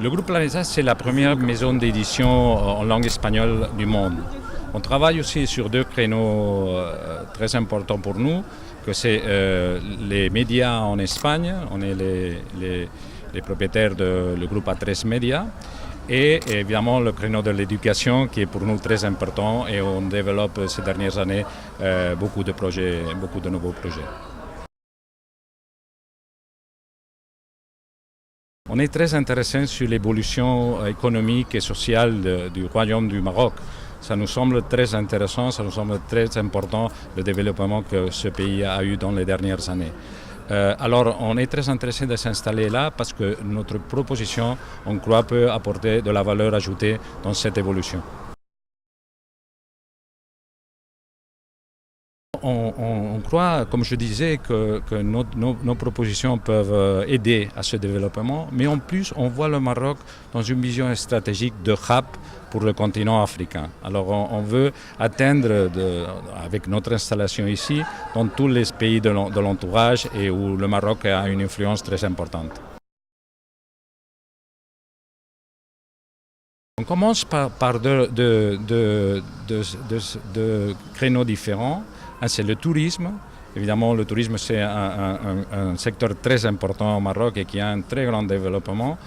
Le groupe Planeta, c'est la première maison d'édition en langue espagnole du monde. On travaille aussi sur deux créneaux très importants pour nous, que c'est les médias en Espagne, on est les propriétaires du groupe A3 Media, et évidemment le créneau de l'éducation qui est pour nous très important et on développe ces dernières années beaucoup de projets, beaucoup de nouveaux projets. On est très intéressé sur l'évolution économique et sociale du Royaume du Maroc. Ça nous semble très intéressant, ça nous semble très important le développement que ce pays a eu dans les dernières années. Alors on est très intéressé de s'installer là parce que notre proposition, on croit, peut apporter de la valeur ajoutée dans cette évolution. On croit, comme je disais, que nos propositions peuvent aider à ce développement, mais en plus, on voit le Maroc dans une vision stratégique de hub pour le continent africain. Alors, on veut atteindre, avec notre installation ici, dans tous les pays de l'entourage et où le Maroc a une influence très importante. On commence par deux créneaux différents. Un, c'est le tourisme. Évidemment, le tourisme, c'est un secteur très important au Maroc et qui a un très grand développement.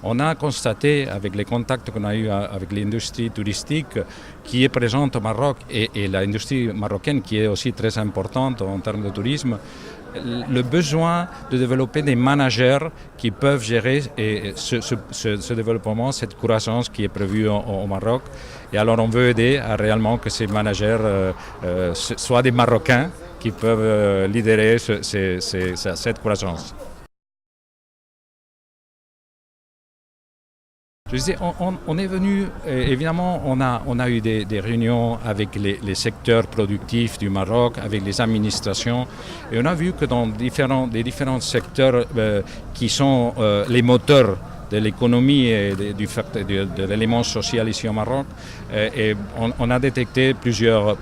On a constaté, avec les contacts qu'on a eus avec l'industrie touristique qui est présente au Maroc et l'industrie marocaine qui est aussi très importante en termes de tourisme, le besoin de développer des managers qui peuvent gérer ce développement, cette croissance qui est prévue au Maroc. Et alors on veut aider à réellement que ces managers soient des Marocains qui peuvent lidérer cette croissance. Je disais, on est venu, évidemment, on a eu des réunions avec les secteurs productifs du Maroc, avec les administrations, et on a vu que dans les différents secteurs qui sont les moteurs de l'économie et de l'élément social ici au Maroc, et on a détecté plusieurs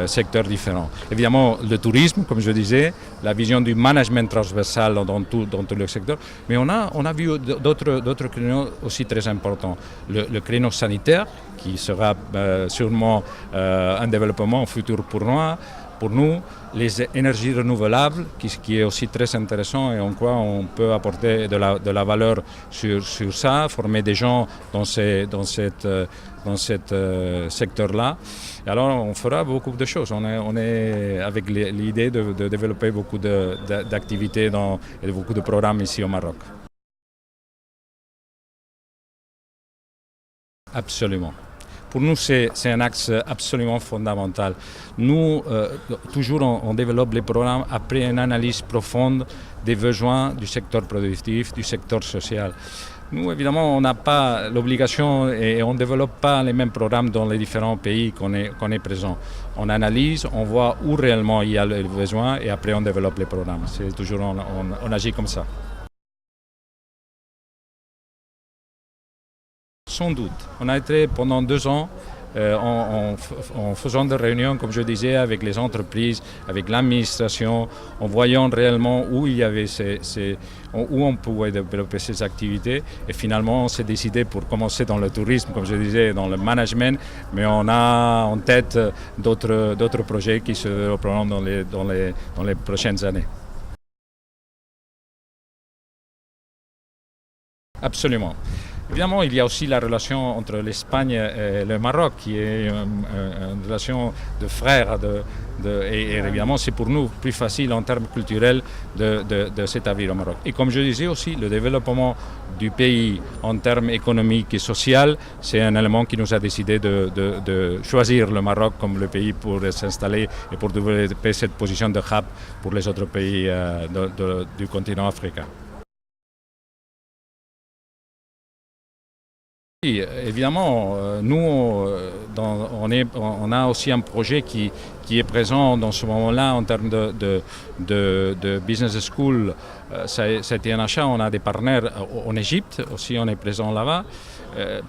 secteurs différents. Évidemment, le tourisme, comme je disais, la vision du management transversal dans tout le secteur, mais on a vu d'autres créneaux aussi très importants. Le créneau sanitaire, qui sera sûrement un développement futur pour nous, les énergies renouvelables, qui est aussi très intéressant et on croit qu'on peut apporter de la valeur sur ça, former des gens dans ce secteur-là. Et alors on fera beaucoup de choses. On est avec l'idée de développer beaucoup d'activités et beaucoup de programmes ici au Maroc. Absolument. Pour nous, c'est un axe absolument fondamental. Nous, toujours, on développe les programmes après une analyse profonde des besoins du secteur productif, du secteur social. Nous, évidemment, on n'a pas l'obligation et on ne développe pas les mêmes programmes dans les différents pays qu'on est présent. On analyse, on voit où réellement il y a le besoin et après on développe les programmes. C'est toujours, on agit comme ça. Sans doute. On a été pendant 2 ans en faisant des réunions, comme je disais, avec les entreprises, avec l'administration, en voyant réellement où il y avait où on pouvait développer ces activités. Et finalement, on s'est décidé pour commencer dans le tourisme, comme je disais, dans le management, mais on a en tête d'autres projets qui se développeront dans les prochaines années. Absolument. Évidemment, il y a aussi la relation entre l'Espagne et le Maroc, qui est une relation de frères. Et évidemment, c'est pour nous plus facile en termes culturels de s'établir au Maroc. Et comme je disais aussi, le développement du pays en termes économiques et sociaux, c'est un élément qui nous a décidé de choisir le Maroc comme le pays pour s'installer et pour développer cette position de hub pour les autres pays du continent africain. Oui, évidemment, nous, on a aussi un projet qui est présent dans ce moment-là en termes de business school. Ça a été un achat, on a des partenaires en Égypte, aussi on est présent là-bas.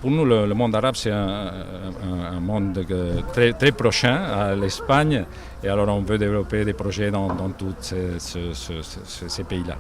Pour nous, le monde arabe, c'est un monde très, très prochain à l'Espagne et alors on veut développer des projets dans tous ces pays-là.